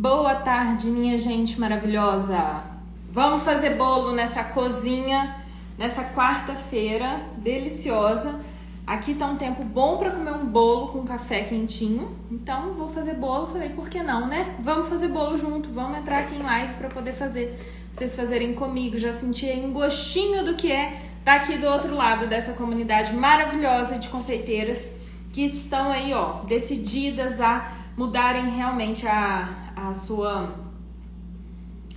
Boa tarde, minha gente maravilhosa. Vamos fazer bolo nessa cozinha, nessa quarta-feira deliciosa. Aqui tá um tempo bom para comer um bolo com café quentinho. Então, vou fazer bolo. Falei, por que não, né? Vamos fazer bolo junto. Vamos entrar aqui em live para poder fazer, pra vocês fazerem comigo. Já senti aí um gostinho do que é tá aqui do outro lado dessa comunidade maravilhosa de confeiteiras que estão aí, ó, decididas a mudarem realmente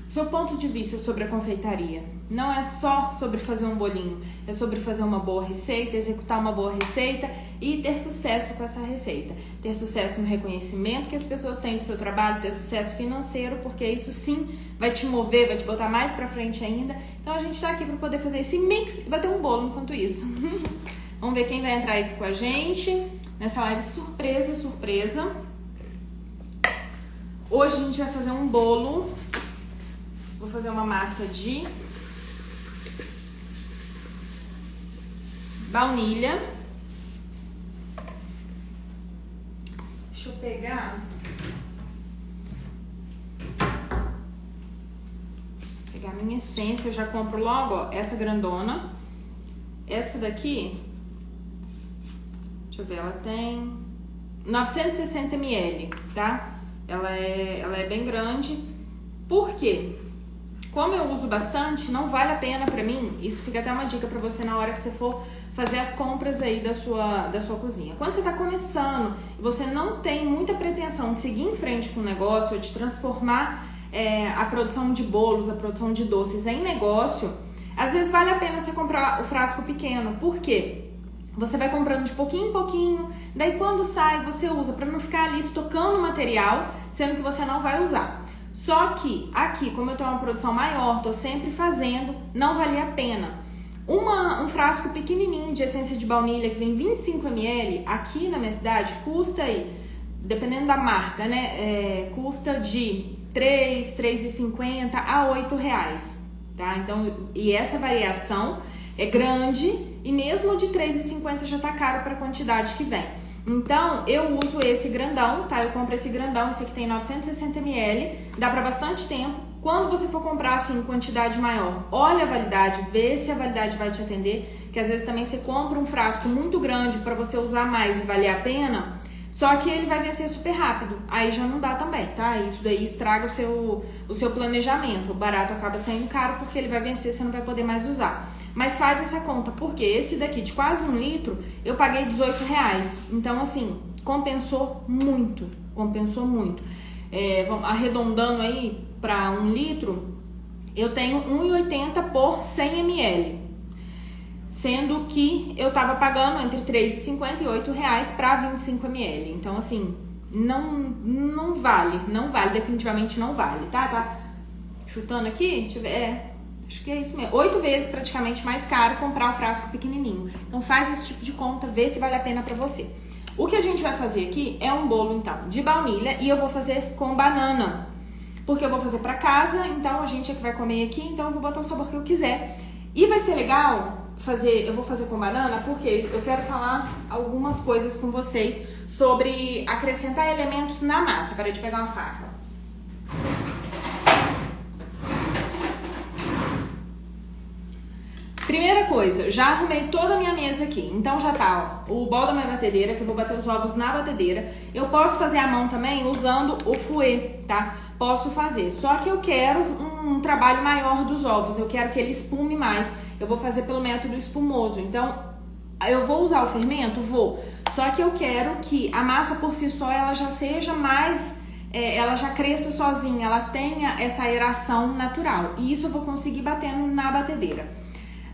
seu ponto de vista sobre a confeitaria. Não é só sobre fazer um bolinho, é sobre fazer uma boa receita, executar uma boa receita e ter sucesso com essa receita. Ter sucesso no reconhecimento que as pessoas têm do seu trabalho, ter sucesso financeiro, porque isso sim vai te mover, vai te botar mais pra frente ainda. Então a gente tá aqui pra poder fazer esse mix e bater um bolo enquanto isso. Vamos ver quem vai entrar aqui com a gente nessa live surpresa. Hoje a gente vai fazer um bolo. Vou fazer uma massa de baunilha. Deixa eu pegar a minha essência. Eu já compro logo, ó, essa grandona. Essa daqui, deixa eu ver, ela tem 960 ml, tá? Ela é bem grande. Por quê? Como eu uso bastante, não vale a pena pra mim. Isso fica até uma dica pra você na hora que você for fazer as compras aí da sua cozinha. Quando você tá começando e você não tem muita pretensão de seguir em frente com o negócio, ou de transformar a produção de bolos, a produção de doces em negócio, às vezes vale a pena você comprar o frasco pequeno. Por quê? Você vai comprando de pouquinho em pouquinho, daí quando sai você usa pra não ficar ali estocando material, sendo que você não vai usar. Só que aqui, como eu tenho uma produção maior, tô sempre fazendo, não valia a pena. Um frasco pequenininho de essência de baunilha que vem 25 ml, aqui na minha cidade, custa aí, dependendo da marca, né? Custa de R$3,50 a R$8, tá? Então, e essa variação é grande e mesmo de R$3,50 já tá caro para a quantidade que vem. Então, eu uso esse grandão, tá? Eu compro esse grandão, esse aqui tem 960 ml, dá pra bastante tempo. Quando você for comprar, assim, em quantidade maior, olha a validade, vê se a validade vai te atender, que às vezes também você compra um frasco muito grande pra você usar mais e valer a pena, só que ele vai vencer super rápido, aí já não dá também, tá? Isso daí estraga o seu planejamento, o barato acaba saindo caro porque ele vai vencer, você não vai poder mais usar. Mas faz essa conta, porque esse daqui de quase 1 litro, eu paguei R$18. Então, assim, compensou muito, vamos arredondando aí para 1 litro, eu tenho R$1,80 por 100 ml. Sendo que eu tava pagando entre R$3,50 e R$8 para 25 ml. Então, assim, não vale, definitivamente não vale, tá? Chutando aqui, deixa eu ver, acho que é isso mesmo. 8 vezes praticamente mais caro comprar um frasco pequenininho. Então faz esse tipo de conta, vê se vale a pena pra você. O que a gente vai fazer aqui é um bolo, então, de baunilha e eu vou fazer com banana. Porque eu vou fazer pra casa, então a gente é que vai comer aqui, então eu vou botar o sabor que eu quiser. E vai ser legal eu vou fazer com banana porque eu quero falar algumas coisas com vocês sobre acrescentar elementos na massa. Peraí de pegar uma faca. Primeira coisa, já arrumei toda a minha mesa aqui. Então já tá, ó, o bol da minha batedeira, que eu vou bater os ovos na batedeira. Eu posso fazer à mão também usando o fouet, tá? Posso fazer. Só que eu quero um trabalho maior dos ovos. Eu quero que ele espume mais. Eu vou fazer pelo método espumoso. Então, eu vou usar o fermento? Vou. Só que eu quero que a massa por si só, ela já seja mais... ela já cresça sozinha, ela tenha essa aeração natural. E isso eu vou conseguir batendo na batedeira.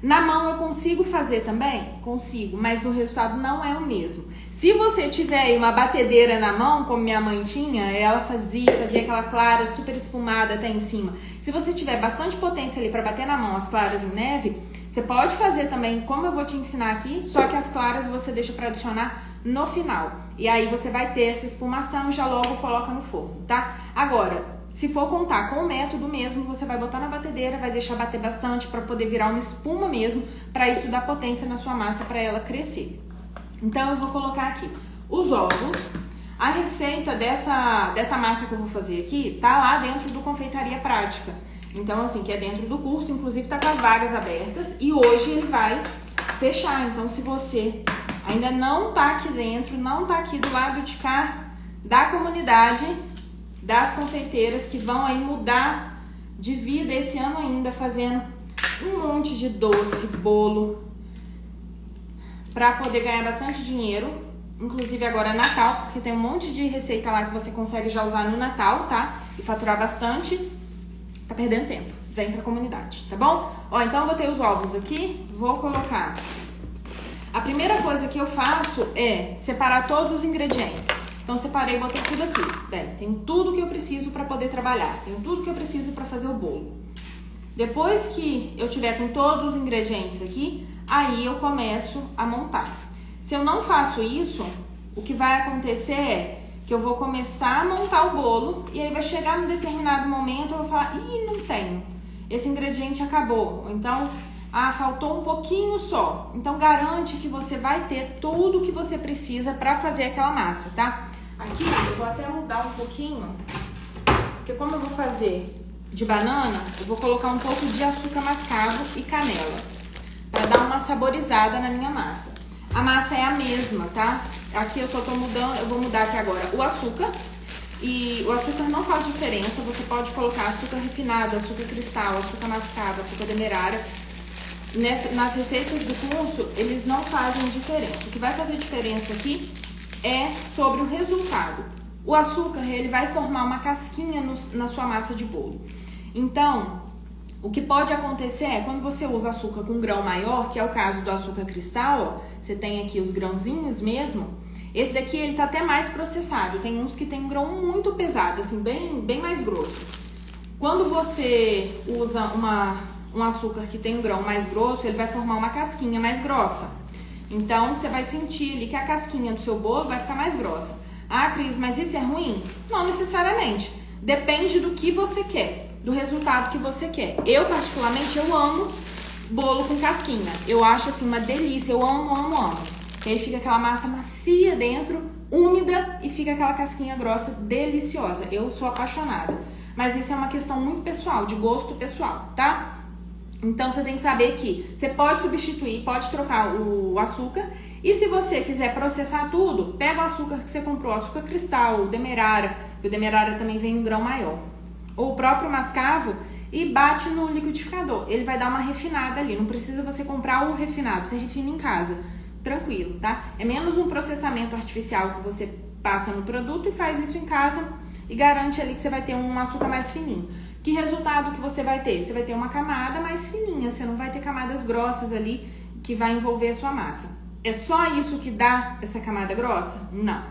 Na mão eu consigo fazer também? Consigo, mas o resultado não é o mesmo. Se você tiver aí uma batedeira na mão, como minha mãe tinha, ela fazia aquela clara super espumada até em cima. Se você tiver bastante potência ali para bater na mão as claras em neve, você pode fazer também, como eu vou te ensinar aqui, só que as claras você deixa para adicionar no final. E aí você vai ter essa espumação e já logo coloca no forno, tá? Agora, se for contar com o método mesmo, você vai botar na batedeira, vai deixar bater bastante para poder virar uma espuma mesmo, para isso dar potência na sua massa, para ela crescer. Então eu vou colocar aqui os ovos. A receita dessa massa que eu vou fazer aqui tá lá dentro do Confeitaria Prática. Então, assim, que é dentro do curso, inclusive tá com as vagas abertas e hoje ele vai fechar. Então, se você ainda não tá aqui dentro, não tá aqui do lado de cá da comunidade das confeiteiras que vão aí mudar de vida esse ano ainda, fazendo um monte de doce, bolo, para poder ganhar bastante dinheiro, inclusive agora é Natal, porque tem um monte de receita lá que você consegue já usar no Natal, tá? E faturar bastante. Tá perdendo tempo, vem pra comunidade, tá bom? Ó, então eu botei os ovos aqui, vou colocar. A primeira coisa que eu faço é separar todos os ingredientes. Então separei e botei tudo aqui. Bem, tem tudo que eu preciso pra poder trabalhar, tenho tudo que eu preciso pra fazer o bolo. Depois que eu tiver com todos os ingredientes aqui, aí eu começo a montar. Se eu não faço isso, o que vai acontecer é que eu vou começar a montar o bolo e aí vai chegar num determinado momento eu vou falar, ih, não tenho, esse ingrediente acabou, ou então, faltou um pouquinho só. Então garante que você vai ter tudo que você precisa para fazer aquela massa, tá? Aqui eu vou até mudar um pouquinho, porque como eu vou fazer de banana, eu vou colocar um pouco de açúcar mascavo e canela, para dar uma saborizada na minha massa. A massa é a mesma, tá? Aqui eu só tô mudando, eu vou mudar aqui agora o açúcar. E o açúcar não faz diferença, você pode colocar açúcar refinado, açúcar cristal, açúcar mascavo, açúcar demerara. Nas receitas do curso, eles não fazem diferença. O que vai fazer diferença aqui é sobre o resultado. O açúcar, ele vai formar uma casquinha na sua massa de bolo. Então, o que pode acontecer é, quando você usa açúcar com grão maior, que é o caso do açúcar cristal, ó, você tem aqui os grãozinhos mesmo, esse daqui ele tá até mais processado, tem uns que tem um grão muito pesado, assim, bem mais grosso. Quando você usa um açúcar que tem um grão mais grosso, ele vai formar uma casquinha mais grossa. Então, você vai sentir ali que a casquinha do seu bolo vai ficar mais grossa. Ah, Cris, mas isso é ruim? Não necessariamente. Depende do que você quer, do resultado que você quer. Eu, particularmente, eu amo bolo com casquinha. Eu acho, assim, uma delícia. Eu amo. Que aí fica aquela massa macia dentro, úmida, e fica aquela casquinha grossa, deliciosa. Eu sou apaixonada. Mas isso é uma questão muito pessoal, de gosto pessoal, tá? Então, você tem que saber que você pode substituir, pode trocar o açúcar. E se você quiser processar tudo, pega o açúcar que você comprou, açúcar cristal, o demerara, que o demerara também vem em um grão maior, ou o próprio mascavo, e bate no liquidificador. Ele vai dar uma refinada ali. Não precisa você comprar o refinado, você refina em casa. Tranquilo, tá? É menos um processamento artificial que você passa no produto e faz isso em casa e garante ali que você vai ter um açúcar mais fininho. Que resultado que você vai ter? Você vai ter uma camada mais fininha, você não vai ter camadas grossas ali que vai envolver a sua massa. É só isso que dá essa camada grossa? Não.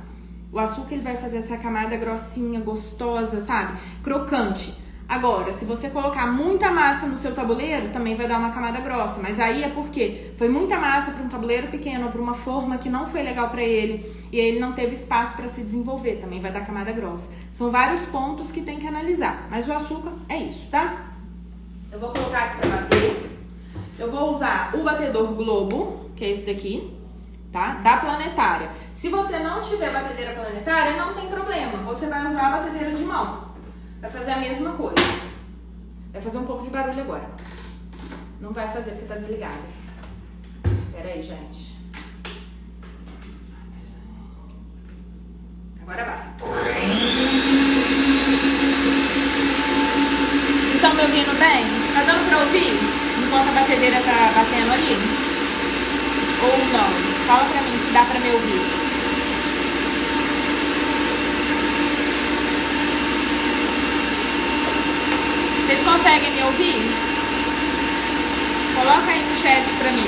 O açúcar ele vai fazer essa camada grossinha, gostosa, sabe? Crocante. Agora, se você colocar muita massa no seu tabuleiro, também vai dar uma camada grossa. Mas aí é porque foi muita massa para um tabuleiro pequeno ou para uma forma que não foi legal para ele e aí ele não teve espaço para se desenvolver. Também vai dar camada grossa. São vários pontos que tem que analisar. Mas o açúcar é isso, tá? Eu vou colocar aqui para bater. Eu vou usar o batedor Globo, que é esse daqui, tá? Da Planetária. Se você não tiver batedeira planetária, não tem problema. Você vai usar a batedeira de mão. Vai fazer a mesma coisa. Vai fazer um pouco de barulho agora. Não vai fazer porque tá desligada. Espera aí, gente. Agora vai. Estão me ouvindo bem? Tá dando pra ouvir? Enquanto a batedeira tá batendo ali? Ou não? Fala pra mim se dá pra me ouvir. Vocês conseguem me ouvir? Coloca aí no chat pra mim.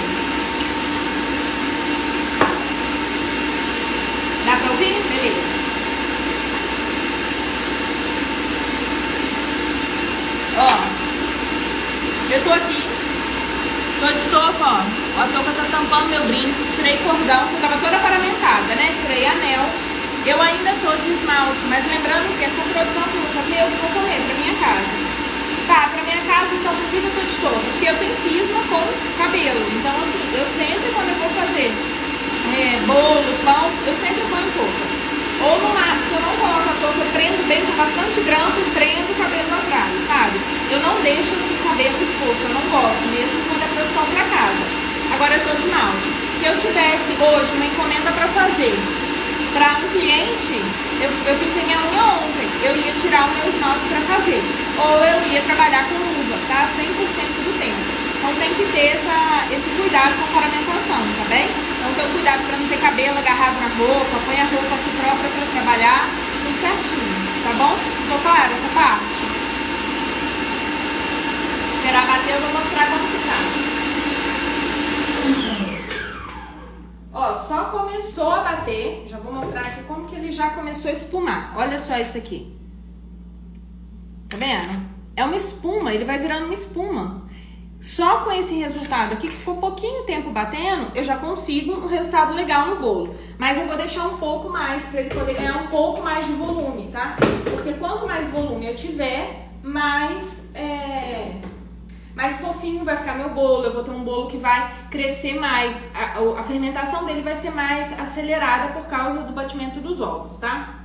Dá pra ouvir? Beleza. Ó, eu tô aqui, tô de touca, ó. A touca tá tampando meu brinco. Tirei cordão, que eu tava toda paramentada, né? Tirei anel. Eu ainda tô de esmalte, mas lembrando que essa produção que eu vou fazer, eu vou correr pra minha casa. Tá, pra minha casa, então, por que eu tô de touca? Porque eu tenho cisma com cabelo. Então, assim, eu sempre, quando eu vou fazer bolo, pão, eu sempre ponho touca. Ou se eu não coloco a touca, eu prendo bem com bastante grampo, prendo o cabelo atrás, sabe? Eu não deixo esse cabelo exposto, eu não gosto, mesmo quando é produção pra casa. Agora eu tô de esmalte. Se eu tivesse hoje uma encomenda pra fazer pra um cliente, eu pintei minha unha ontem, eu ia tirar o meu esmalte pra fazer. Ou eu ia trabalhar com luva, tá? 100% do tempo. Então tem que ter esse cuidado com a paramentação, tá bem? Então tem o cuidado para não ter cabelo agarrado na roupa, põe a roupa aqui própria para trabalhar, tudo certinho, tá bom? Ficou claro essa parte? Esperar bater, eu vou mostrar como que tá. Ó, só começou a bater, já vou mostrar aqui como que ele já começou a espumar. Olha só isso aqui. Tá vendo? É uma espuma, ele vai virando uma espuma. Só com esse resultado aqui, que ficou pouquinho tempo batendo, eu já consigo um resultado legal no bolo. Mas eu vou deixar um pouco mais, para ele poder ganhar um pouco mais de volume, tá? Porque quanto mais volume eu tiver, mais fofinho vai ficar meu bolo. Eu vou ter um bolo que vai crescer mais, a fermentação dele vai ser mais acelerada por causa do batimento dos ovos, tá?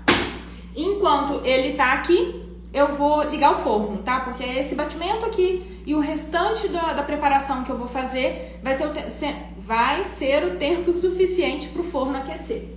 Enquanto ele tá aqui, eu vou ligar o forno, tá? Porque é esse batimento aqui e o restante da preparação que eu vou fazer vai ser o tempo suficiente para o forno aquecer.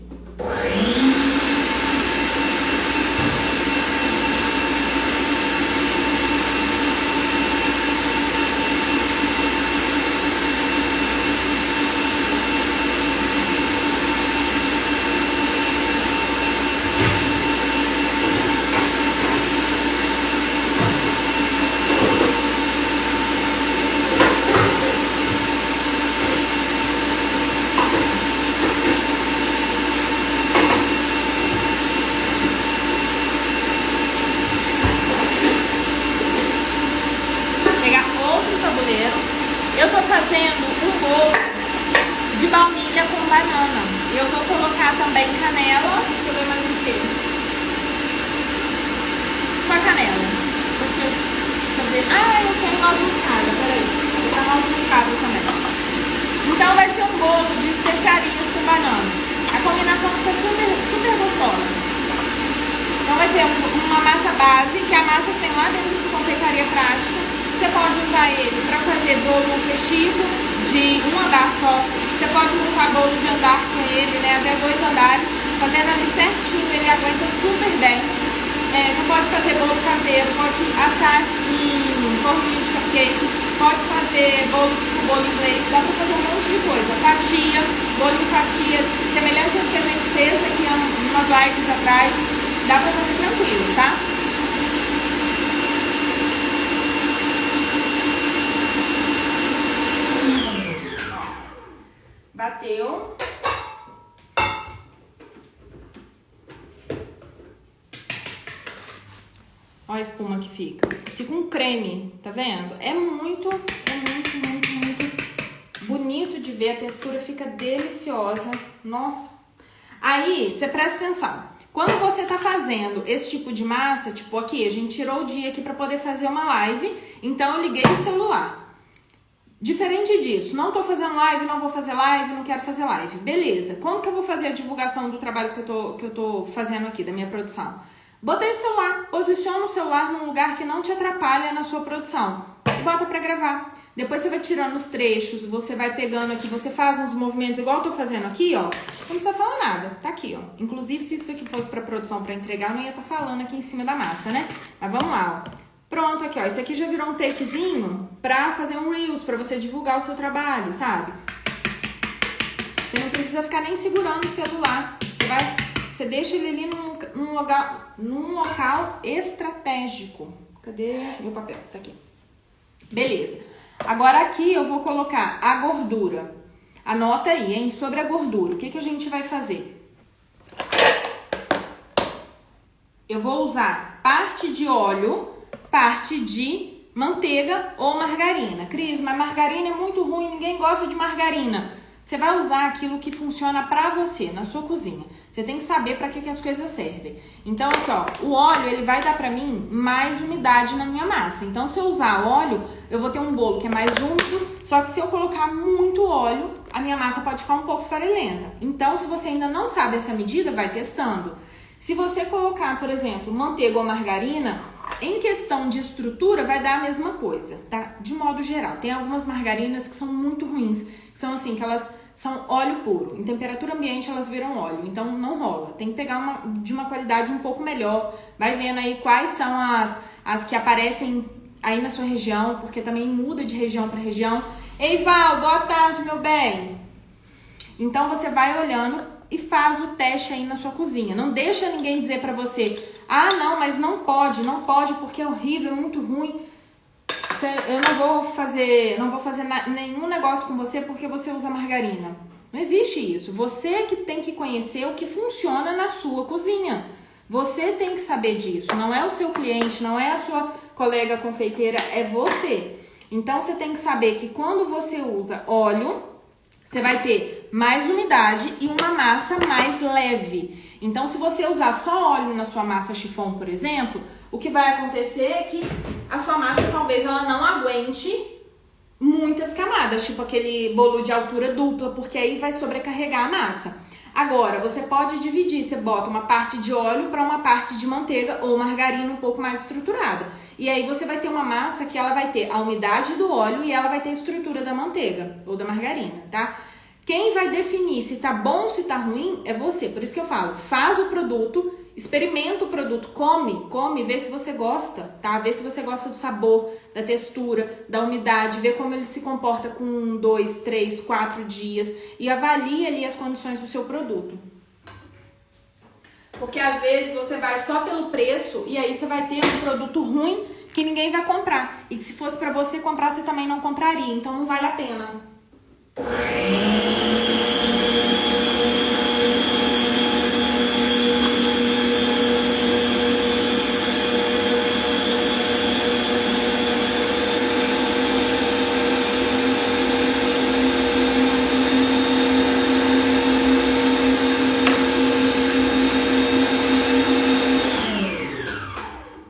Eu tô fazendo um bolo de baunilha com banana. Eu vou colocar também canela. Deixa eu ver mais o que. Só canela. Porque, deixa eu ver. Eu quero noz moscada, peraí. Vou botar noz moscada também. Então vai ser um bolo de especiarias com banana. A combinação fica super, super gostosa. Então vai ser uma massa base, que a massa tem lá dentro de confeitaria prática. Você pode usar ele para fazer bolo festivo de um andar só. Você pode montar bolo de andar com ele, né? Até 2 andares. Fazendo ali certinho, ele aguenta super bem. Você pode fazer bolo caseiro, pode assar em forminho de cupcake, pode fazer bolo tipo bolo inglês, dá para fazer um monte de coisa. Fatia, bolo de fatia, semelhante aos que a gente fez aqui umas lives atrás. Dá para fazer tranquilo, tá? Bateu. Olha a espuma que fica. Fica um creme, tá vendo? É muito bonito de ver. A textura fica deliciosa. Nossa. Aí, você presta atenção. Quando você tá fazendo esse tipo de massa, tipo aqui, a gente tirou o dia aqui pra poder fazer uma live. Então, eu liguei o celular. Diferente disso, não tô fazendo live, não vou fazer live, não quero fazer live. Beleza, como que eu vou fazer a divulgação do trabalho que eu tô fazendo aqui, da minha produção? Botei o celular, posiciona o celular num lugar que não te atrapalha na sua produção. E bota pra gravar. Depois você vai tirando os trechos, você vai pegando aqui, você faz uns movimentos igual eu tô fazendo aqui, ó. Não precisa falar nada, tá aqui, ó. Inclusive, se isso aqui fosse pra produção pra entregar, eu não ia estar falando aqui em cima da massa, né? Mas vamos lá, ó. Pronto, aqui, ó. Isso aqui já virou um takezinho pra fazer um Reels, pra você divulgar o seu trabalho, sabe? Você não precisa ficar nem segurando o celular. Você deixa ele ali num local estratégico. Cadê meu papel? Tá aqui. Beleza. Agora aqui eu vou colocar a gordura. Anota aí, hein? Sobre a gordura. O que a gente vai fazer? Eu vou usar parte de óleo, parte de manteiga ou margarina. Cris, mas margarina é muito ruim, ninguém gosta de margarina. Você vai usar aquilo que funciona pra você, na sua cozinha. Você tem que saber pra que as coisas servem. Então, aqui, ó, o óleo, ele vai dar pra mim mais umidade na minha massa. Então, se eu usar óleo, eu vou ter um bolo que é mais úmido, só que se eu colocar muito óleo, a minha massa pode ficar um pouco esfarelenta. Então, se você ainda não sabe essa medida, vai testando. Se você colocar, por exemplo, manteiga ou margarina, em questão de estrutura vai dar a mesma coisa, tá? De modo geral. Tem algumas margarinas que são muito ruins, que são assim, que elas são óleo puro. Em temperatura ambiente elas viram óleo, então não rola. Tem que pegar de uma qualidade um pouco melhor. Vai vendo aí quais são as que aparecem aí na sua região, porque também muda de região para região. Ei, Val, boa tarde, meu bem. Então você vai olhando e faz o teste aí na sua cozinha. Não deixa ninguém dizer pra você, ah, não, mas não pode porque é horrível, é muito ruim. Eu não vou fazer nenhum negócio com você porque você usa margarina. Não existe isso. Você que tem que conhecer o que funciona na sua cozinha. Você tem que saber disso. Não é o seu cliente, não é a sua colega confeiteira, é você. Então você tem que saber que quando você usa óleo, você vai ter mais umidade e uma massa mais leve. Então, se você usar só óleo na sua massa chiffon, por exemplo, o que vai acontecer é que a sua massa talvez ela não aguente muitas camadas, tipo aquele bolo de altura dupla, porque aí vai sobrecarregar a massa. Agora, você pode dividir, você bota uma parte de óleo para uma parte de manteiga ou margarina um pouco mais estruturada. E aí você vai ter uma massa que ela vai ter a umidade do óleo e ela vai ter a estrutura da manteiga ou da margarina, tá? Quem vai definir se tá bom ou se tá ruim é você. Por isso que eu falo, faz o produto, experimenta o produto, come, vê se você gosta, tá? Vê se você gosta do sabor, da textura, da umidade, vê como ele se comporta com 2, 3, 4 dias e avalie ali as condições do seu produto. Porque às vezes você vai só pelo preço e aí você vai ter um produto ruim que ninguém vai comprar. E se fosse pra você comprar, você também não compraria, então não vale a pena.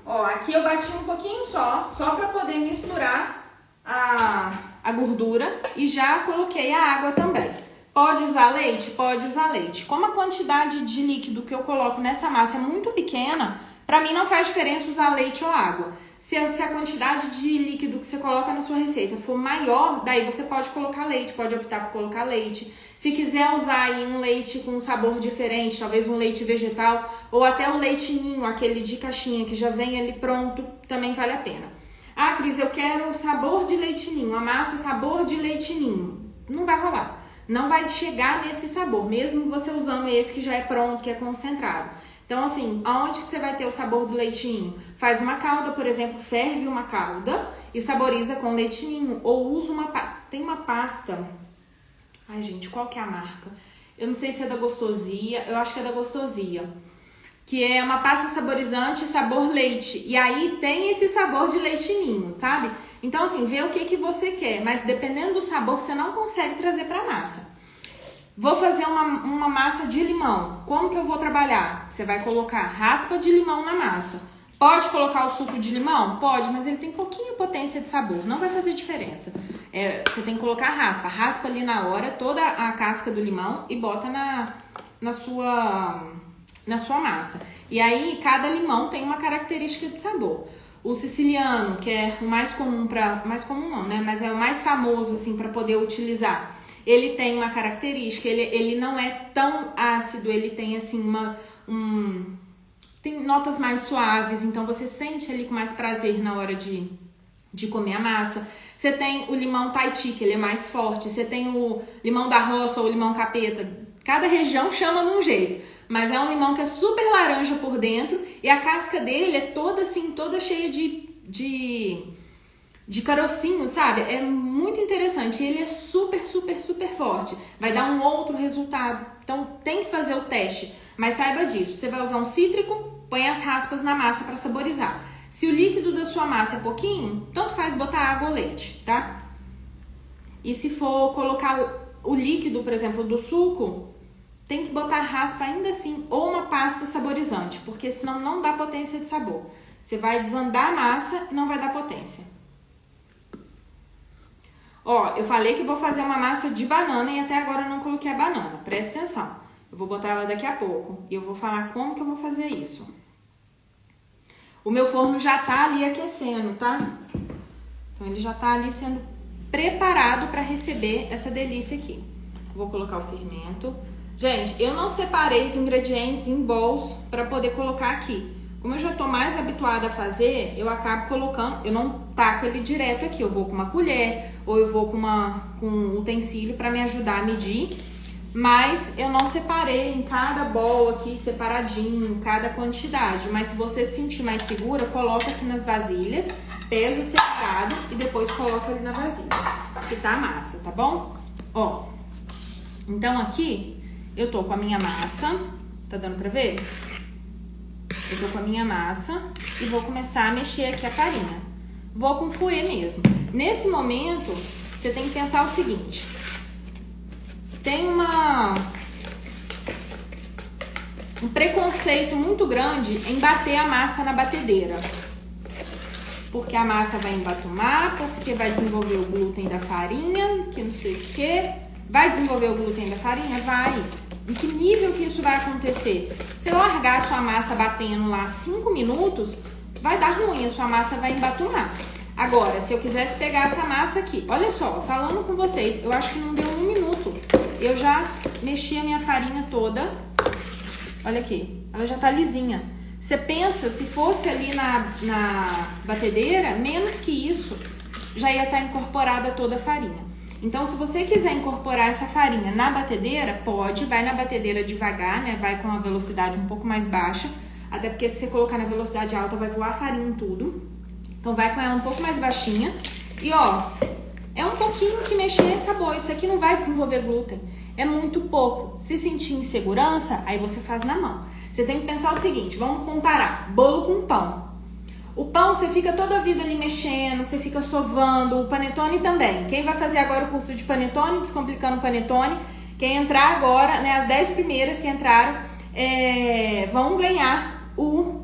Ó, aqui eu bati um pouquinho só pra poder misturar a gordura e já coloquei a água também. Pode usar leite? Pode usar leite. Como a quantidade de líquido que eu coloco nessa massa é muito pequena, pra mim não faz diferença usar leite ou água. Se a quantidade de líquido que você coloca na sua receita for maior, daí você pode colocar leite, pode optar por colocar leite. Se quiser usar aí um leite com um sabor diferente, talvez um leite vegetal, ou até o leite ninho, aquele de caixinha que já vem ali pronto, também vale a pena. Ah, Cris, eu quero sabor de leite ninho, a massa sabor de leite ninho. Não vai rolar. Não vai chegar nesse sabor, mesmo você usando esse que já é pronto, que é concentrado. Então, assim, aonde que você vai ter o sabor do leite ninho? Faz uma calda, por exemplo, ferve uma calda e saboriza com leite ninho. Ou usa tem uma pasta. Ai, gente, qual que é a marca? Eu não sei se é da Gostosia, eu acho que é da Gostosia. Que é uma pasta saborizante sabor leite. E aí tem esse sabor de leite ninho, sabe? Então, assim, vê o que você quer. Mas dependendo do sabor, você não consegue trazer pra massa. Vou fazer uma massa de limão. Como que eu vou trabalhar? Você vai colocar raspa de limão na massa. Pode colocar o suco de limão? Pode, mas ele tem pouquinha potência de sabor. Não vai fazer diferença. Você tem que colocar raspa. Raspa ali na hora toda a casca do limão e bota na sua massa. E aí, cada limão tem uma característica de sabor. O siciliano, que é o mais comum mais comum não, né? Mas é o mais famoso, assim, para poder utilizar. Ele tem uma característica, ele não é tão ácido, ele tem, assim, tem notas mais suaves, então você sente ali com mais prazer na hora de comer a massa. Você tem o limão Tahiti, que ele é mais forte. Você tem o limão da roça ou o limão capeta. Cada região chama de um jeito. Mas é um limão que é super laranja por dentro e a casca dele é toda assim, toda cheia de carocinho, sabe? É muito interessante. E ele é super, super, super forte. Vai dar um outro resultado. Então tem que fazer o teste. Mas saiba disso. Você vai usar um cítrico, põe as raspas na massa para saborizar. Se o líquido da sua massa é pouquinho, tanto faz botar água ou leite, tá? E se for colocar o líquido, por exemplo, do suco, tem que botar raspa ainda assim, ou uma pasta saborizante, porque senão não dá potência de sabor. Você vai desandar a massa e não vai dar potência. Ó, eu falei que vou fazer uma massa de banana e até agora eu não coloquei a banana, presta atenção. Eu vou botar ela daqui a pouco e eu vou falar como que eu vou fazer isso. O meu forno já tá ali aquecendo, tá? Então ele já tá ali sendo preparado para receber essa delícia aqui. Vou colocar o fermento. Gente, eu não separei os ingredientes em bols para poder colocar aqui. Como eu já tô mais habituada a fazer, eu acabo colocando, eu não taco ele direto aqui. Eu vou com uma colher ou eu vou com um utensílio para me ajudar a medir. Mas eu não separei em cada bowl aqui separadinho, cada quantidade. Mas se você se sentir mais segura, coloca aqui nas vasilhas, pesa separado e depois coloca ali na vasilha, que tá a massa, tá bom? Ó, então aqui eu tô com a minha massa, tá dando pra ver? Eu tô com a minha massa e vou começar a mexer aqui a farinha. Vou com fouet mesmo. Nesse momento, você tem que pensar o seguinte. Tem um preconceito muito grande em bater a massa na batedeira. Porque a massa vai embatumar, porque vai desenvolver o glúten da farinha, que não sei o que. Vai desenvolver o glúten da farinha? Vai. Em que nível que isso vai acontecer? Se eu largar a sua massa batendo lá 5 minutos, vai dar ruim, a sua massa vai embatumar. Agora, se eu quisesse pegar essa massa aqui, olha só, falando com vocês, eu acho que não deu 1 minuto. Eu já mexi a minha farinha toda. Olha aqui, ela já tá lisinha. Você pensa, se fosse ali na batedeira, menos que isso, já ia estar incorporada toda a farinha. Então, se você quiser incorporar essa farinha na batedeira, pode, vai na batedeira devagar, né? Vai com a velocidade um pouco mais baixa, até porque se você colocar na velocidade alta, vai voar a farinha em tudo. Então, vai com ela um pouco mais baixinha. E, ó, é um pouquinho que mexer, acabou. Isso aqui não vai desenvolver glúten. É muito pouco. Se sentir insegurança, aí você faz na mão. Você tem que pensar o seguinte, vamos comparar bolo com pão. O pão, você fica toda a vida ali mexendo, você fica sovando, o panetone também. Quem vai fazer agora o curso de panetone, Descomplicando Panetone, quem entrar agora, né, as 10 primeiras que entraram, vão ganhar o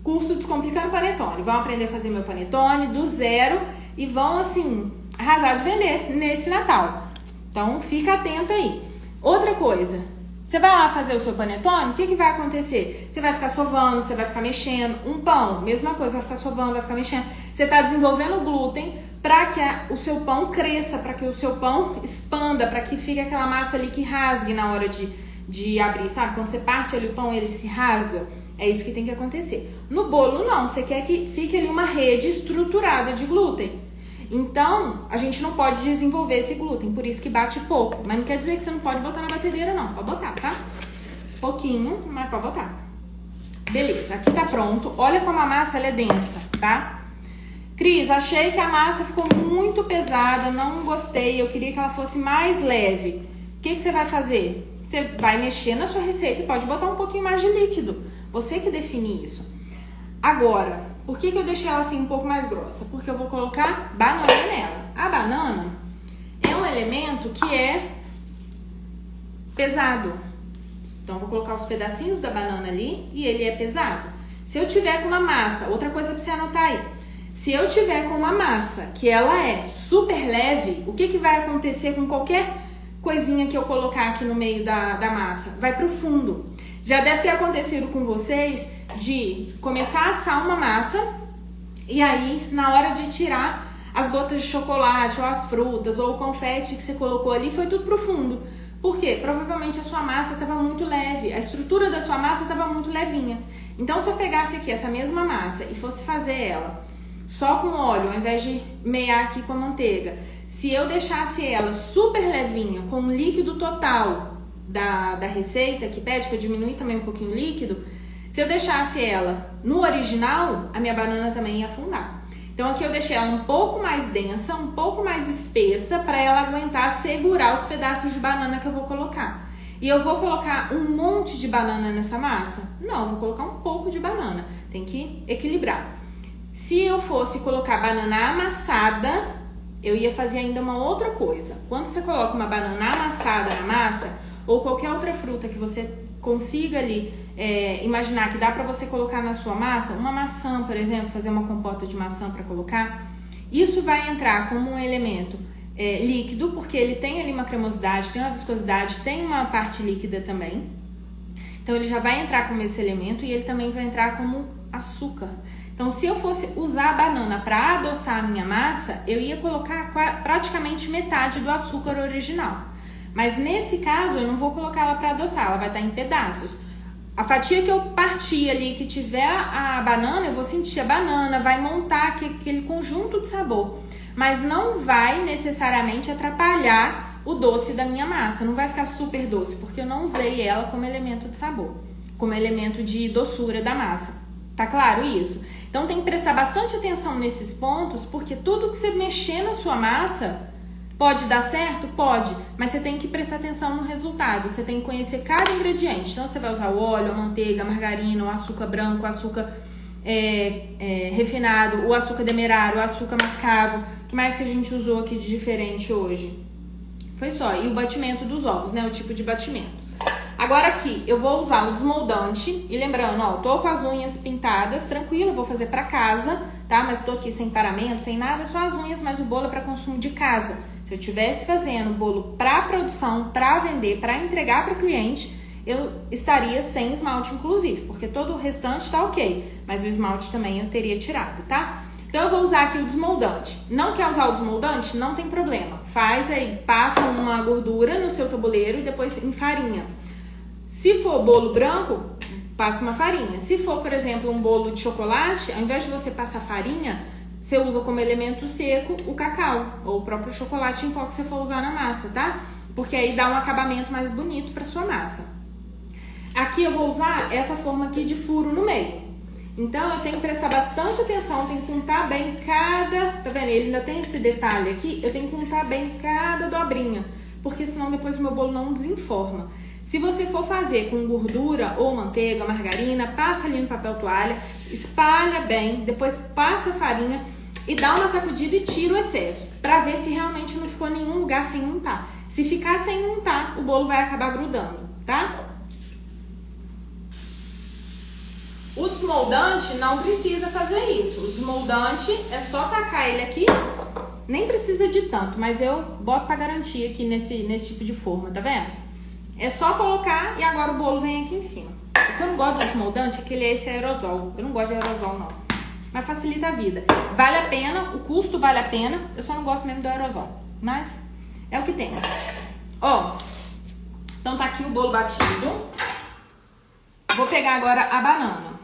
curso Descomplicando Panetone. Vão aprender a fazer meu panetone do zero e vão, assim, arrasar de vender nesse Natal. Então, fica atenta aí. Outra coisa, você vai lá fazer o seu panetone, o que vai acontecer? Você vai ficar sovando, você vai ficar mexendo. Um pão, mesma coisa, vai ficar sovando, vai ficar mexendo. Você está desenvolvendo glúten para que o seu pão cresça, para que o seu pão expanda, para que fique aquela massa ali que rasgue na hora de abrir, sabe? Quando você parte ali o pão, ele se rasga. É isso que tem que acontecer. No bolo, não. Você quer que fique ali uma rede estruturada de glúten. Então, a gente não pode desenvolver esse glúten, por isso que bate pouco. Mas não quer dizer que você não pode botar na batedeira, não. Pode botar, tá? Pouquinho, mas pode botar. Beleza, aqui tá pronto. Olha como a massa ela é densa, tá? Cris, achei que a massa ficou muito pesada, não gostei. Eu queria que ela fosse mais leve. O que você vai fazer? Você vai mexer na sua receita e pode botar um pouquinho mais de líquido. Você que define isso. Agora, por que eu deixei ela assim um pouco mais grossa? Porque eu vou colocar banana nela. A banana é um elemento que é pesado. Então, eu vou colocar os pedacinhos da banana ali e ele é pesado. Se eu tiver com uma massa, outra coisa pra você anotar aí. Se eu tiver com uma massa que ela é super leve, o que vai acontecer com qualquer coisinha que eu colocar aqui no meio da massa? Vai pro fundo. Já deve ter acontecido com vocês de começar a assar uma massa e aí, na hora de tirar as gotas de chocolate ou as frutas ou o confete que você colocou ali, foi tudo pro fundo. Por quê? Provavelmente a sua massa estava muito leve, a estrutura da sua massa estava muito levinha. Então, se eu pegasse aqui essa mesma massa e fosse fazer ela só com óleo, ao invés de meiar aqui com a manteiga, se eu deixasse ela super levinha, com o líquido total da receita, que pede para diminuir também um pouquinho o líquido, se eu deixasse ela no original, a minha banana também ia afundar. Então aqui eu deixei ela um pouco mais densa, um pouco mais espessa, para ela aguentar segurar os pedaços de banana que eu vou colocar. E eu vou colocar um monte de banana nessa massa? Não, eu vou colocar um pouco de banana. Tem que equilibrar. Se eu fosse colocar banana amassada, eu ia fazer ainda uma outra coisa. Quando você coloca uma banana amassada na massa, ou qualquer outra fruta que você consiga ali imaginar que dá para você colocar na sua massa, uma maçã, por exemplo, fazer uma compota de maçã para colocar, isso vai entrar como um elemento líquido, porque ele tem ali uma cremosidade, tem uma viscosidade, tem uma parte líquida também, Então ele já vai entrar como esse elemento e ele também vai entrar como açúcar. Então se eu fosse usar a banana para adoçar a minha massa, eu ia colocar praticamente metade do açúcar original. Mas nesse caso eu não vou colocar ela para adoçar, ela vai estar em pedaços. A fatia que eu partir ali, que tiver a banana, eu vou sentir a banana, vai montar aquele conjunto de sabor. Mas não vai necessariamente atrapalhar o doce da minha massa. Não vai ficar super doce, porque eu não usei ela como elemento de sabor, como elemento de doçura da massa. Tá claro isso? Então tem que prestar bastante atenção nesses pontos, porque tudo que você mexer na sua massa pode dar certo? Pode, mas você tem que prestar atenção no resultado, você tem que conhecer cada ingrediente. Então você vai usar o óleo, a manteiga, a margarina, o açúcar branco, o açúcar refinado, o açúcar demerara, o açúcar mascavo. O que mais que a gente usou aqui de diferente hoje? Foi só. E o batimento dos ovos, né? O tipo de batimento. Agora aqui, eu vou usar o desmoldante. E lembrando, ó, tô com as unhas pintadas, tranquilo, vou fazer pra casa, tá? Mas tô aqui sem paramento, sem nada, só as unhas, mas o bolo é pra consumo de casa. Se eu estivesse fazendo bolo pra produção, pra vender, pra entregar para o cliente, eu estaria sem esmalte, inclusive, porque todo o restante tá ok, mas o esmalte também eu teria tirado, tá? Então eu vou usar aqui o desmoldante. Não quer usar o desmoldante? Não tem problema. Faz aí, passa uma gordura no seu tabuleiro e depois enfarinha. Se for bolo branco, passa uma farinha. Se for, por exemplo, um bolo de chocolate, ao invés de você passar farinha, você usa como elemento seco o cacau ou o próprio chocolate em pó que você for usar na massa, tá? Porque aí dá um acabamento mais bonito para sua massa. Aqui eu vou usar essa forma aqui de furo no meio. Então eu tenho que prestar bastante atenção, tenho que untar bem cada... Tá vendo? Ele ainda tem esse detalhe aqui, eu tenho que untar bem cada dobrinha, porque senão depois o meu bolo não desenforma. Se você for fazer com gordura ou manteiga, margarina, passa ali no papel toalha, espalha bem, depois passa a farinha e dá uma sacudida e tira o excesso, pra ver se realmente não ficou nenhum lugar sem untar. Se ficar sem untar, o bolo vai acabar grudando, tá? O desmoldante não precisa fazer isso. O desmoldante é só tacar ele aqui, nem precisa de tanto, mas eu boto pra garantir aqui nesse tipo de forma, tá vendo? É só colocar e agora o bolo vem aqui em cima. O que eu não gosto do desmoldante é que ele é esse aerosol. Eu não gosto de aerosol, não. Mas facilita a vida. Vale a pena, o custo vale a pena. Eu só não gosto mesmo do aerosol. Mas é o que tem. Ó, então tá aqui o bolo batido. Vou pegar agora a banana.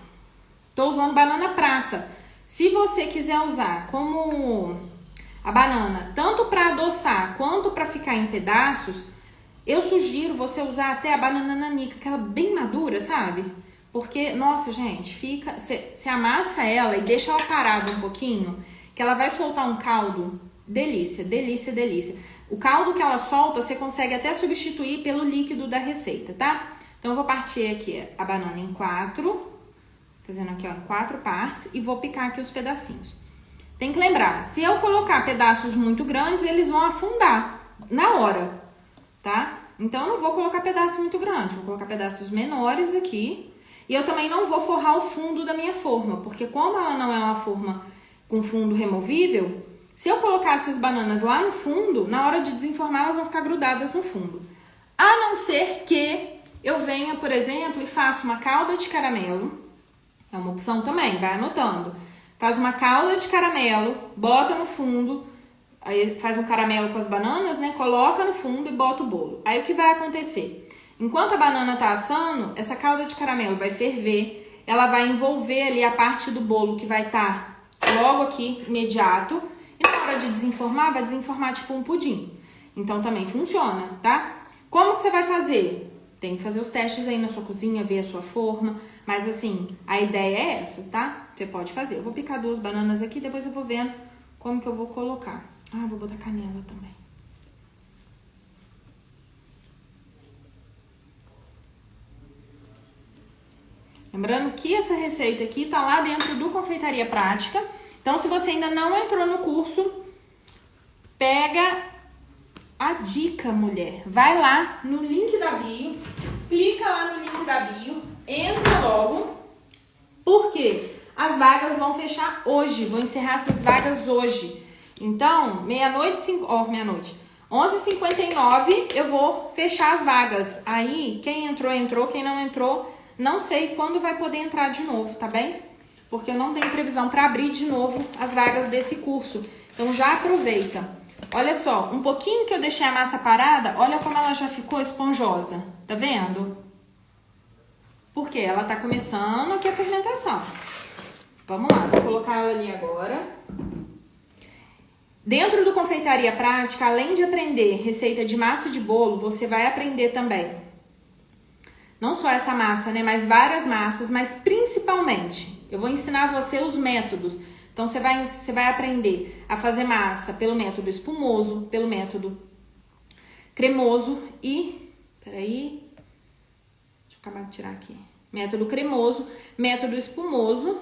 Tô usando banana prata. Se você quiser usar como a banana, tanto para adoçar quanto para ficar em pedaços, eu sugiro você usar até a banana nanica, aquela bem madura, sabe? Porque, nossa, gente, fica... Você amassa ela e deixa ela parada um pouquinho, que ela vai soltar um caldo. Delícia, delícia, delícia. O caldo que ela solta, você consegue até substituir pelo líquido da receita, tá? Então, eu vou partir aqui a banana em 4, fazendo aqui, ó, em 4 partes, e vou picar aqui os pedacinhos. Tem que lembrar, se eu colocar pedaços muito grandes, eles vão afundar na hora, tá? Então, eu não vou colocar pedaços muito grandes, vou colocar pedaços menores aqui. E eu também não vou forrar o fundo da minha forma, porque como ela não é uma forma com fundo removível, se eu colocar essas bananas lá no fundo, na hora de desenformar, elas vão ficar grudadas no fundo. A não ser que eu venha, por exemplo, e faça uma calda de caramelo. É uma opção também, vai anotando. Faz uma calda de caramelo, bota no fundo, aí faz um caramelo com as bananas, né? Coloca no fundo e bota o bolo. Aí o que vai acontecer? Enquanto a banana tá assando, essa calda de caramelo vai ferver, ela vai envolver ali a parte do bolo que vai estar logo aqui, imediato. E na hora de desenformar, vai desenformar tipo um pudim. Então também funciona, tá? Como que você vai fazer? Tem que fazer os testes aí na sua cozinha, ver a sua forma. Mas assim, a ideia é essa, tá? Você pode fazer. Eu vou picar 2 bananas aqui, depois eu vou vendo como que eu vou colocar. Ah, vou botar canela também. Lembrando que essa receita aqui tá lá dentro do Confeitaria Prática. Então, se você ainda não entrou no curso, pega a dica, mulher. Vai lá no link da bio, clica lá no link da bio, entra logo, porque as vagas vão fechar hoje. Vou encerrar essas vagas hoje. Então, meia-noite, 11h59 eu vou fechar as vagas. Aí, quem entrou, entrou. Quem não entrou, não sei quando vai poder entrar de novo, tá bem? Porque eu não tenho previsão para abrir de novo as vagas desse curso. Então, já aproveita. Olha só, um pouquinho que eu deixei a massa parada, olha como ela já ficou esponjosa. Tá vendo? Porque ela tá começando aqui a fermentação. Vamos lá, vou colocar ela ali agora. Dentro do Confeitaria Prática, além de aprender receita de massa de bolo, você vai aprender também, não só essa massa, né, mas várias massas, mas principalmente, eu vou ensinar você os métodos. Então, você vai aprender a fazer massa pelo método espumoso, pelo método cremoso e... Peraí, deixa eu acabar de tirar aqui. Método cremoso, método espumoso.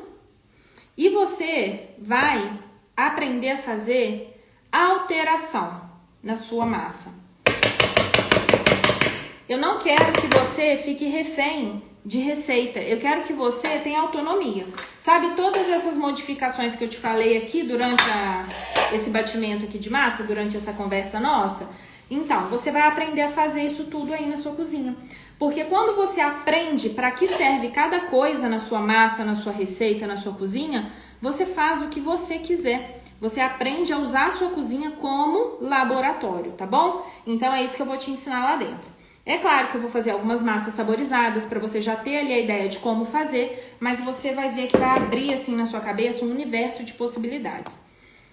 E você vai aprender a fazer alteração na sua massa. Eu não quero que você fique refém de receita. Eu quero que você tenha autonomia. Sabe todas essas modificações que eu te falei aqui durante esse batimento aqui de massa, durante essa conversa nossa? Então, você vai aprender a fazer isso tudo aí na sua cozinha. Porque quando você aprende para que serve cada coisa na sua massa, na sua receita, na sua cozinha, você faz o que você quiser. Você aprende a usar a sua cozinha como laboratório, tá bom? Então, é isso que eu vou te ensinar lá dentro. É claro que eu vou fazer algumas massas saborizadas para você já ter ali a ideia de como fazer, mas você vai ver que vai abrir assim na sua cabeça um universo de possibilidades.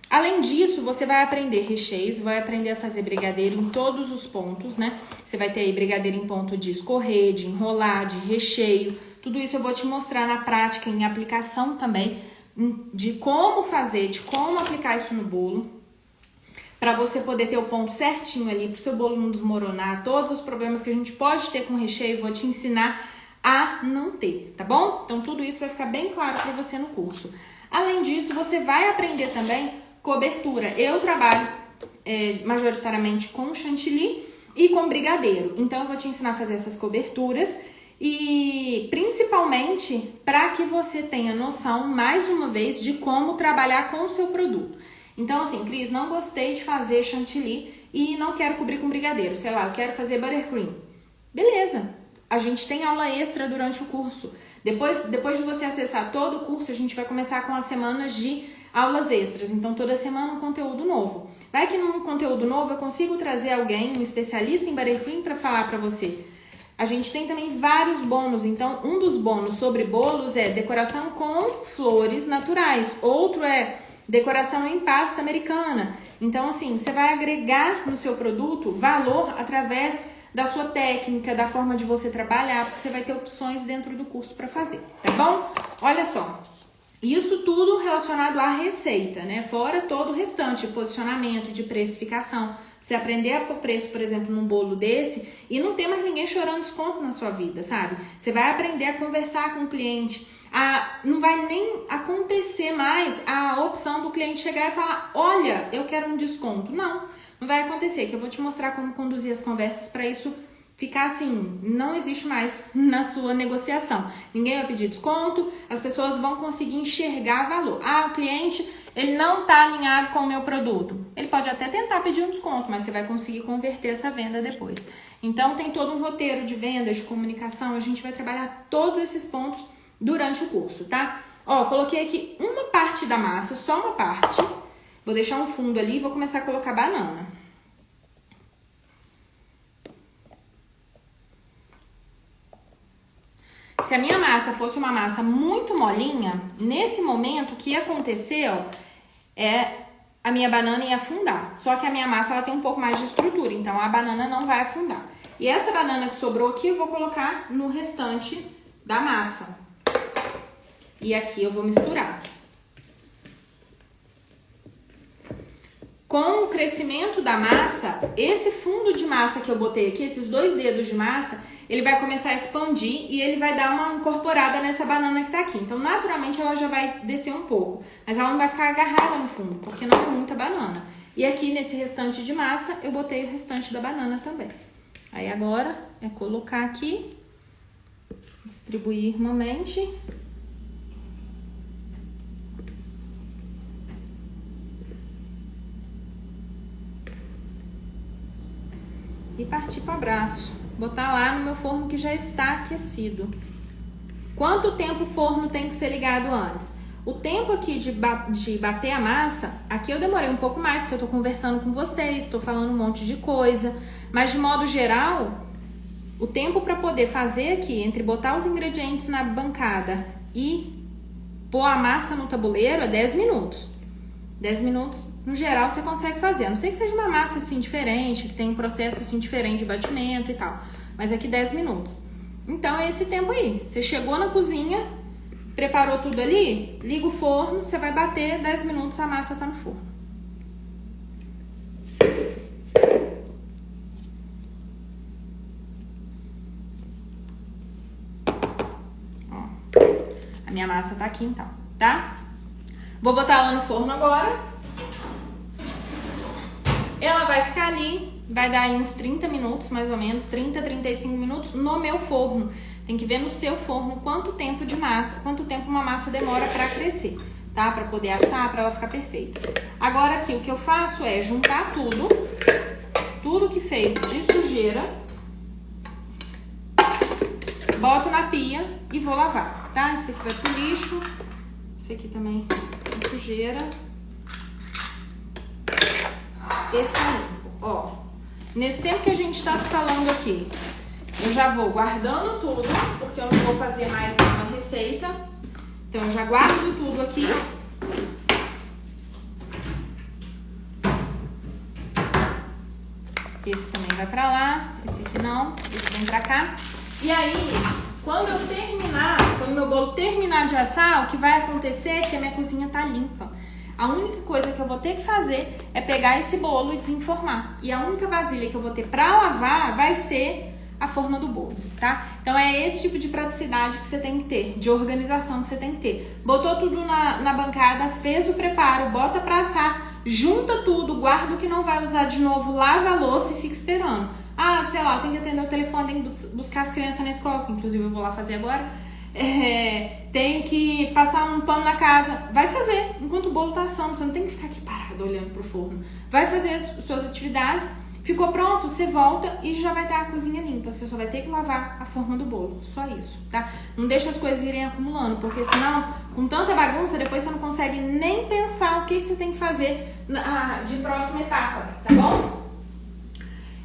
Além disso, você vai aprender recheios, vai aprender a fazer brigadeiro em todos os pontos, né? Você vai ter aí brigadeiro em ponto de escorrer, de enrolar, de recheio. Tudo isso eu vou te mostrar na prática, em aplicação também, de como fazer, de como aplicar isso no bolo, para você poder ter o ponto certinho ali, para o seu bolo não desmoronar. Todos os problemas que a gente pode ter com recheio, vou te ensinar a não ter, tá bom? Então, tudo isso vai ficar bem claro para você no curso. Além disso, você vai aprender também cobertura. Eu trabalho majoritariamente com chantilly e com brigadeiro. Então, eu vou te ensinar a fazer essas coberturas e principalmente para que você tenha noção, mais uma vez, de como trabalhar com o seu produto. Então, assim, Cris, não gostei de fazer chantilly e não quero cobrir com brigadeiro. Sei lá, eu quero fazer buttercream. Beleza, a gente tem aula extra durante o curso. Depois de você acessar todo o curso, a gente vai começar com as semanas de aulas extras. Então, toda semana um conteúdo novo. Vai que num conteúdo novo eu consigo trazer alguém, um especialista em buttercream, para falar para você. A gente tem também vários bônus. Então, um dos bônus sobre bolos é decoração com flores naturais. Outro é decoração em pasta americana. Então, assim, você vai agregar no seu produto valor através da sua técnica, da forma de você trabalhar, porque você vai ter opções dentro do curso para fazer, tá bom? Olha só, isso tudo relacionado à receita, né? Fora todo o restante, posicionamento, de precificação. Você aprender a pôr preço, por exemplo, num bolo desse e não ter mais ninguém chorando desconto na sua vida, sabe? Você vai aprender a conversar com o cliente. Não vai nem acontecer mais a opção do cliente chegar e falar: olha, eu quero um desconto. Não vai acontecer, que eu vou te mostrar como conduzir as conversas para isso ficar assim, não existe mais na sua negociação. Ninguém vai pedir desconto, as pessoas vão conseguir enxergar valor. O cliente, ele não está alinhado com o meu produto. Ele pode até tentar pedir um desconto, mas você vai conseguir converter essa venda depois. Então, tem todo um roteiro de vendas, de comunicação, a gente vai trabalhar todos esses pontos durante o curso, tá? Ó, coloquei aqui uma parte da massa, só uma parte. Vou deixar um fundo ali e vou começar a colocar banana. Se a minha massa fosse uma massa muito molinha, nesse momento o que aconteceu a minha banana ia afundar. Só que a minha massa ela tem um pouco mais de estrutura, então a banana não vai afundar. E essa banana que sobrou aqui eu vou colocar no restante da massa. E aqui eu vou misturar. Com o crescimento da massa, esse fundo de massa que eu botei aqui, esses 2 dedos de massa, ele vai começar a expandir e ele vai dar uma incorporada nessa banana que tá aqui. Então, naturalmente, ela já vai descer um pouco, mas ela não vai ficar agarrada no fundo, porque não é muita banana. E aqui, nesse restante de massa, eu botei o restante da banana também. Aí, agora, é colocar aqui, distribuir irmãmente. e partir para o abraço. Botar lá no meu forno que já está aquecido. Quanto tempo o forno tem que ser ligado antes? O tempo aqui de bater a massa, aqui eu demorei um pouco mais, porque eu tô conversando com vocês, tô falando um monte de coisa. Mas de modo geral, o tempo para poder fazer aqui, entre botar os ingredientes na bancada e pôr a massa no tabuleiro, é 10 minutos. 10 minutos, no geral, você consegue fazer. A não ser que seja uma massa assim diferente, que tem um processo assim diferente de batimento e tal. Mas aqui 10 minutos. Então é esse tempo aí. Você chegou na cozinha, preparou tudo ali, liga o forno, você vai bater 10 minutos, a massa tá no forno. Ó, a minha massa tá aqui então, tá? Vou botar ela no forno agora. Ela vai ficar ali, vai dar aí uns 30 minutos, mais ou menos, 30, 35 minutos no meu forno. Tem que ver no seu forno quanto tempo de massa, quanto tempo uma massa demora para crescer, tá? Para poder assar, para ela ficar perfeita. Agora aqui o que eu faço é juntar tudo que fez de sujeira, boto na pia e vou lavar, tá? Esse aqui vai pro lixo, esse aqui também é sujeira. Esse é limpo, ó. Nesse tempo que a gente tá se falando aqui, eu já vou guardando tudo, porque eu não vou fazer mais nenhuma receita. Então eu já guardo tudo aqui. Esse também vai pra lá, esse aqui não, esse vem pra cá. E aí, quando meu bolo terminar de assar, o que vai acontecer é que a minha cozinha tá limpa. A única coisa que eu vou ter que fazer é pegar esse bolo e desenformar. E a única vasilha que eu vou ter pra lavar vai ser a forma do bolo, tá? Então é esse tipo de praticidade que você tem que ter, de organização que você tem que ter. Botou tudo na bancada, fez o preparo, bota pra assar, junta tudo, guarda o que não vai usar de novo, lava a louça e fica esperando. Ah, sei lá, eu tenho que atender o telefone, tenho que buscar as crianças na escola, que inclusive eu vou lá fazer agora. Tenho que passar um pano na casa. Vai fazer, enquanto o bolo tá assando, você não tem que ficar aqui parado olhando pro forno. Vai fazer as suas atividades. Ficou pronto, você volta e já vai estar a cozinha limpa. Você só vai ter que lavar a forma do bolo. Só isso, tá? Não deixa as coisas irem acumulando, porque senão, com tanta bagunça, depois você não consegue nem pensar o que você tem que fazer de próxima etapa, tá bom?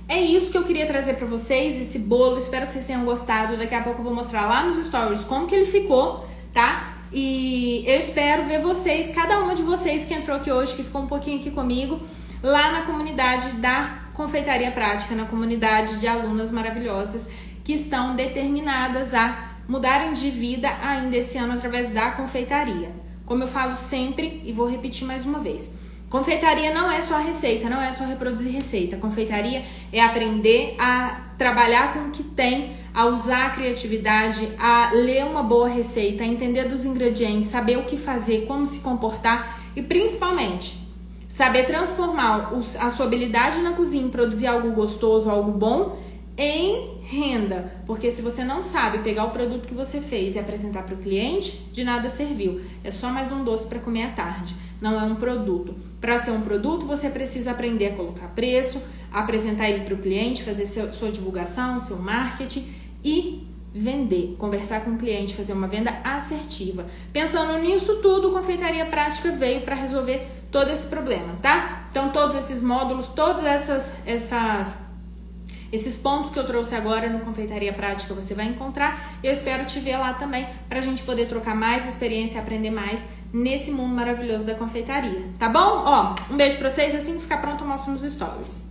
É isso que eu queria trazer pra vocês, esse bolo. Espero que vocês tenham gostado. Daqui a pouco eu vou mostrar lá nos stories como que ele ficou, tá? E eu espero ver vocês, cada uma de vocês que entrou aqui hoje, que ficou um pouquinho aqui comigo, lá na comunidade da Confeitaria Prática, na comunidade de alunas maravilhosas que estão determinadas a mudarem de vida ainda esse ano através da confeitaria. Como eu falo sempre e vou repetir mais uma vez, confeitaria não é só receita, não é só reproduzir receita. Confeitaria é aprender a trabalhar com o que tem, a usar a criatividade, a ler uma boa receita, a entender dos ingredientes, saber o que fazer, como se comportar e principalmente saber transformar a sua habilidade na cozinha em produzir algo gostoso, algo bom, em renda. Porque se você não sabe pegar o produto que você fez e apresentar para o cliente, de nada serviu. É só mais um doce para comer à tarde. Não é um produto. Para ser um produto, você precisa aprender a colocar preço, apresentar ele para o cliente, fazer sua divulgação, seu marketing e vender, conversar com o cliente, fazer uma venda assertiva. Pensando nisso tudo, Confeitaria Prática veio para resolver todo esse problema, tá? Então todos esses módulos, todos esses pontos que eu trouxe agora no Confeitaria Prática você vai encontrar. Eu espero te ver lá também pra gente poder trocar mais experiência e aprender mais nesse mundo maravilhoso da confeitaria, tá bom? Ó, um beijo pra vocês, assim que ficar pronto eu mostro nos stories.